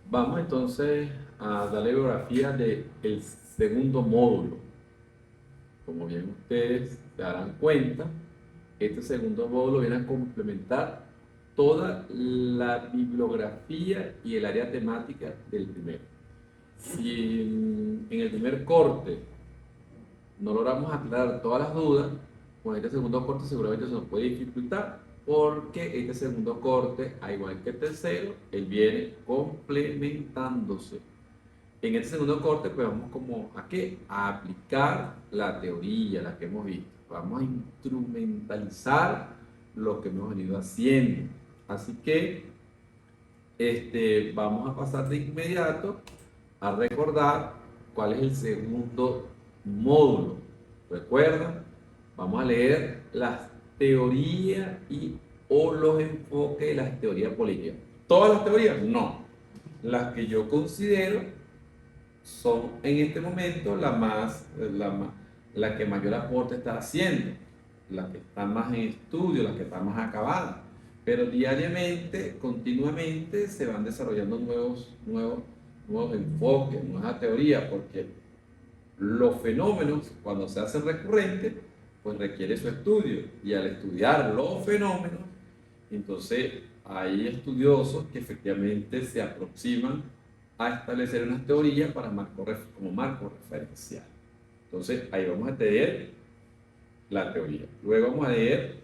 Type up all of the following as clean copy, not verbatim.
Vamos entonces a darle biografía del segundo módulo. Como bien ustedes se darán cuenta, este segundo módulo viene a complementar toda la bibliografía y el área temática del primero. Si en el primer corte no logramos aclarar todas las dudas, con este segundo corte seguramente se nos puede dificultar, porque este segundo corte, al igual que el tercero, él viene complementándose. En este segundo corte, pues vamos como a qué? A aplicar la teoría, la que hemos visto. Vamos a instrumentalizar lo que hemos venido haciendo. Así que vamos a pasar de inmediato a recordar cuál es el segundo módulo. ¿Recuerdan? Vamos a leer las teorías y o los enfoques de las teorías políticas. ¿Todas las teorías? No. Las que yo considero son en este momento la que mayor aporte está haciendo, la que está más en estudio, la que está más acabada. Pero diariamente, continuamente se van desarrollando nuevos enfoques, nuevas teorías, porque los fenómenos, cuando se hacen recurrentes, pues requiere su estudio. Y al estudiar los fenómenos, entonces hay estudiosos que efectivamente se aproximan a establecer unas teorías como marco referencial. Entonces ahí vamos a tener la teoría. Luego vamos a leer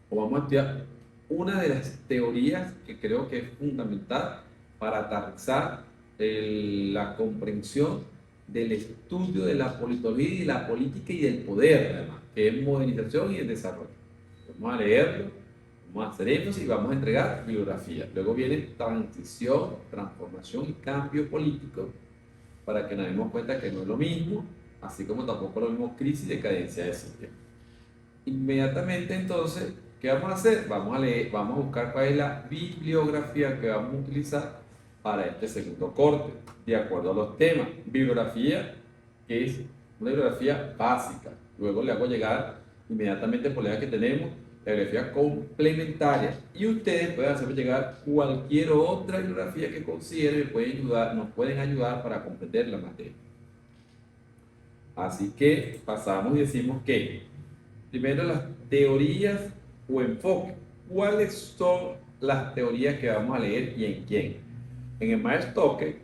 o vamos a estudiar una de las teorías que creo que es fundamental para aterrizar la comprensión del estudio de la politología y la política y del poder, además, que es modernización y el desarrollo. Vamos a leerlo, vamos a hacer énfasis y vamos a entregar bibliografía. Luego viene transición, transformación y cambio político, para que nos demos cuenta que no es lo mismo, así como tampoco es lo mismo crisis y decadencia de sistema. Inmediatamente entonces, ¿qué vamos a hacer? Vamos a leer, vamos a buscar cuál es la bibliografía que vamos a utilizar para este segundo corte, de acuerdo a los temas. Bibliografía, que es una bibliografía básica. Luego le hago llegar inmediatamente por la edad que tenemos la bibliografía complementaria. Y ustedes pueden hacerme llegar cualquier otra bibliografía que consideren nos pueden ayudar para comprender la materia. Así que pasamos y decimos que primero las teorías o enfoques. ¿Cuáles son las teorías que vamos a leer y en quién? En el Marx Stocke,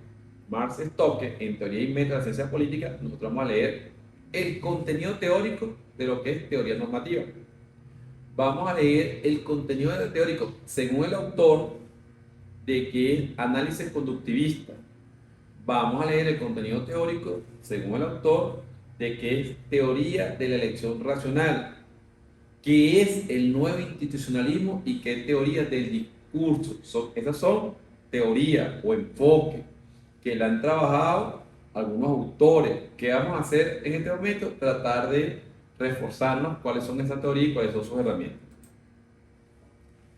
en Teoría y Método de la Ciencia Política, nosotros vamos a leer el contenido teórico de lo que es teoría normativa. Vamos a leer el contenido teórico según el autor de que es análisis conductivista. Vamos a leer el contenido teórico según el autor de que es teoría de la elección racional, qué es el nuevo institucionalismo y qué teorías del discurso. Esas son teorías o enfoques que le han trabajado algunos autores. ¿Qué vamos a hacer en este momento? Tratar de reforzarnos cuáles son esas teorías y cuáles son sus herramientas.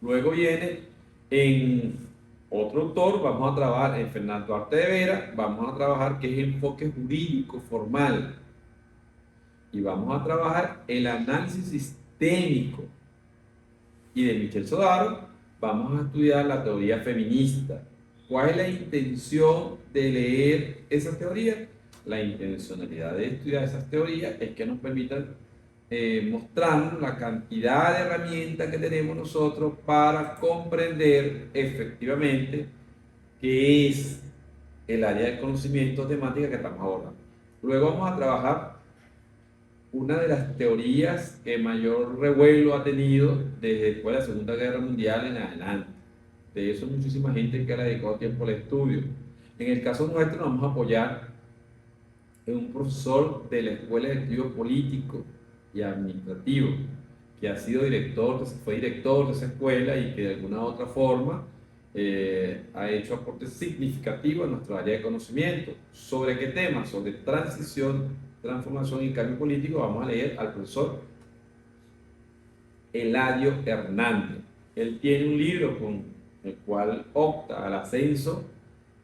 Luego viene en otro autor, vamos a trabajar en Fernando Arte de Vera, vamos a trabajar qué es el enfoque jurídico formal y vamos a trabajar el análisis sistémico. Y de Michel Sodaro vamos a estudiar la teoría feminista. ¿Cuál es la intención de leer esa teoría? La intencionalidad de estudiar esas teorías es que nos permitan mostrarnos la cantidad de herramientas que tenemos nosotros para comprender efectivamente qué es el área del conocimiento temática que estamos abordando. Luego vamos a trabajar una de las teorías que mayor revuelo ha tenido desde después de la Segunda Guerra Mundial en adelante. De eso muchísima gente que le ha dedicado tiempo al estudio. En el caso nuestro nos vamos a apoyar en un profesor de la Escuela de Estudios Políticos y Administrativos, que ha sido fue director de esa escuela y que de alguna u otra forma ha hecho aportes significativos a nuestra área de conocimiento. ¿Sobre qué tema? Sobre transición, transformación y cambio político. Vamos a leer al profesor Eladio Hernández. Él tiene un libro con el cual opta al ascenso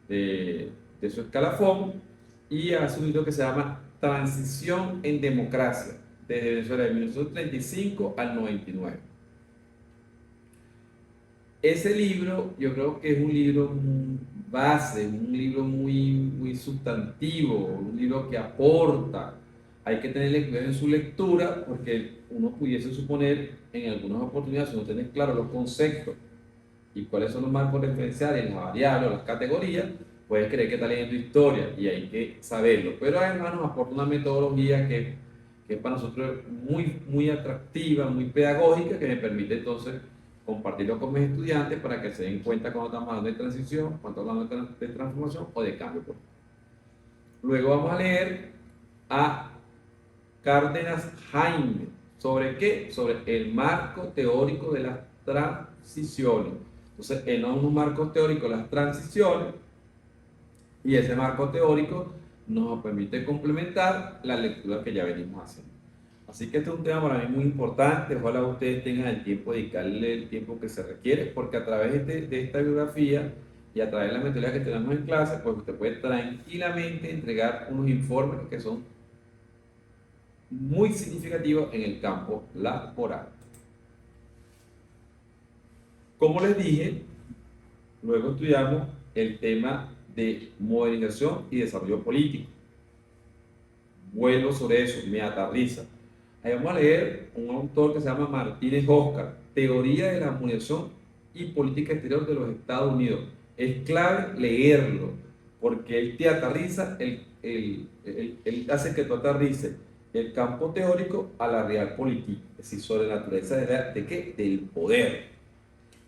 de su escalafón y hace un libro que se llama Transición en Democracia, desde Venezuela de 1935 al 99. Ese libro yo creo que es un libro base, un libro muy sustantivo, un libro que aporta. Hay que tenerle cuidado en su lectura porque uno pudiese suponer en algunas oportunidades, si no tienes claro los conceptos y cuáles son los marcos referenciales, las variables o las categorías, puedes creer que está leyendo historia y hay que saberlo. Pero además nos aporta una metodología que es para nosotros muy atractiva, muy pedagógica, que me permite entonces compartirlo con mis estudiantes para que se den cuenta cuando estamos hablando de transición, cuando estamos hablando de transformación o de cambio. Luego vamos a leer a Cárdenas Jaime. ¿Sobre qué? Sobre el marco teórico de las transiciones. Entonces, él nos da un marco teórico de las transiciones y ese marco teórico nos permite complementar la lectura que ya venimos haciendo. Así que este es un tema para mí muy importante. Ojalá ustedes tengan el tiempo de dedicarle el tiempo que se requiere, porque a través de esta bibliografía y a través de la metodología que tenemos en clase, pues usted puede tranquilamente entregar unos informes que son muy significativos en el campo laboral. Como les dije, luego estudiamos el tema de modernización y desarrollo político. Vuelvo sobre eso, me aterriza. Ahí vamos a leer un autor que se llama Martínez Oscar, Teoría de la Modernización y Política Exterior de los Estados Unidos. Es clave leerlo, porque él te aterriza, él hace que tú aterrices el campo teórico a la real política, es decir, sobre la naturaleza ¿de qué? Del poder.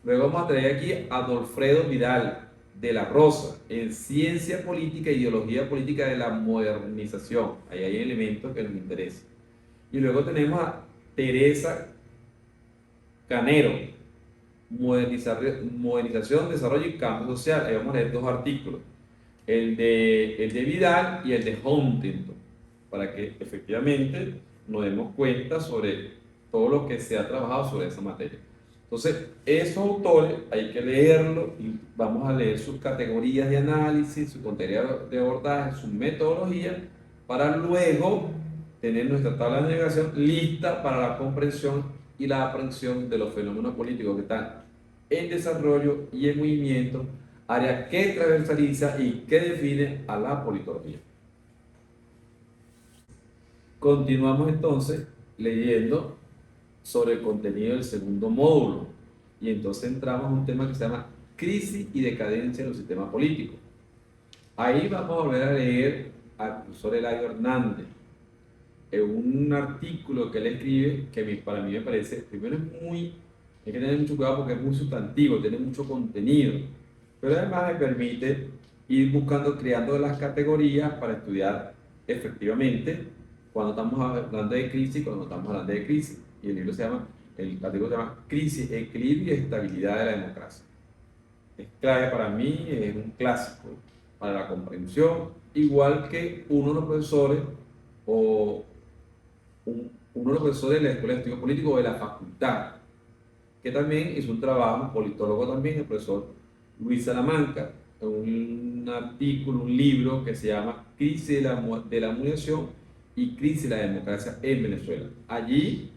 Luego vamos a traer aquí a Adolfredo Vidal de la Rosa, en Ciencia Política e Ideología Política de la Modernización. Ahí hay elementos que nos interesan. Y luego tenemos a Teresa Canero, Modernización, Desarrollo y Cambio Social. Ahí vamos a leer dos artículos, el de Vidal y el de Huntington, para que efectivamente nos demos cuenta sobre todo lo que se ha trabajado sobre esa materia. Entonces, esos autores hay que leerlos y vamos a leer sus categorías de análisis, su contenido de abordaje, su metodología, para luego tener nuestra tabla de navegación lista para la comprensión y la aprehensión de los fenómenos políticos que están en desarrollo y en movimiento, área que transversaliza y que define a la politología. Continuamos entonces leyendo sobre el contenido del segundo módulo y entonces entramos a un tema que se llama crisis y decadencia en los sistemas políticos. Ahí vamos a volver a leer al profesor Eladio Hernández en un artículo que él escribe que para mí me parece, primero hay que tener mucho cuidado porque es muy sustantivo, tiene mucho contenido, pero además me permite ir buscando, creando las categorías para estudiar efectivamente cuando estamos hablando de crisis y cuando estamos hablando de crisis. Y el artículo se llama Crisis, Equilibrio y Estabilidad de la Democracia. Es clave para mí, es un clásico para la comprensión, igual que uno de los profesores de la Escuela de Estudios Políticos o de la facultad, que también hizo un trabajo, un politólogo también, el profesor Luis Salamanca, un artículo, un libro que se llama Crisis de la Modernización y Crisis de la Democracia en Venezuela. Allí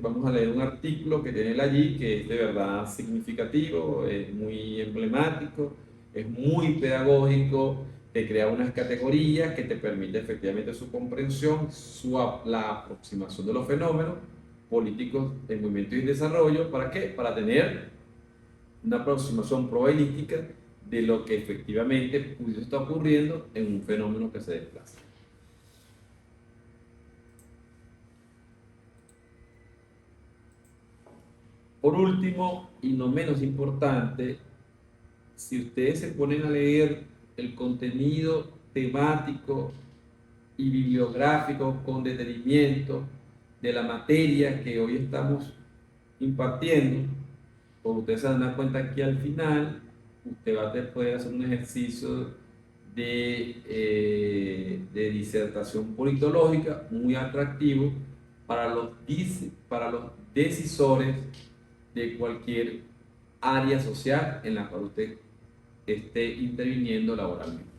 vamos a leer un artículo que tiene él allí que es de verdad significativo, es muy emblemático, es muy pedagógico, te crea unas categorías que te permite efectivamente su comprensión, la aproximación de los fenómenos políticos en movimiento y desarrollo. ¿Para qué? Para tener una aproximación probabilística de lo que efectivamente pudiese estar ocurriendo en un fenómeno que se desplaza. Por último, y no menos importante, si ustedes se ponen a leer el contenido temático y bibliográfico con detenimiento de la materia que hoy estamos impartiendo, pues ustedes se van a dar cuenta que al final usted va a poder hacer un ejercicio de disertación politológica muy atractivo para los decisores de cualquier área social en la cual usted esté interviniendo laboralmente.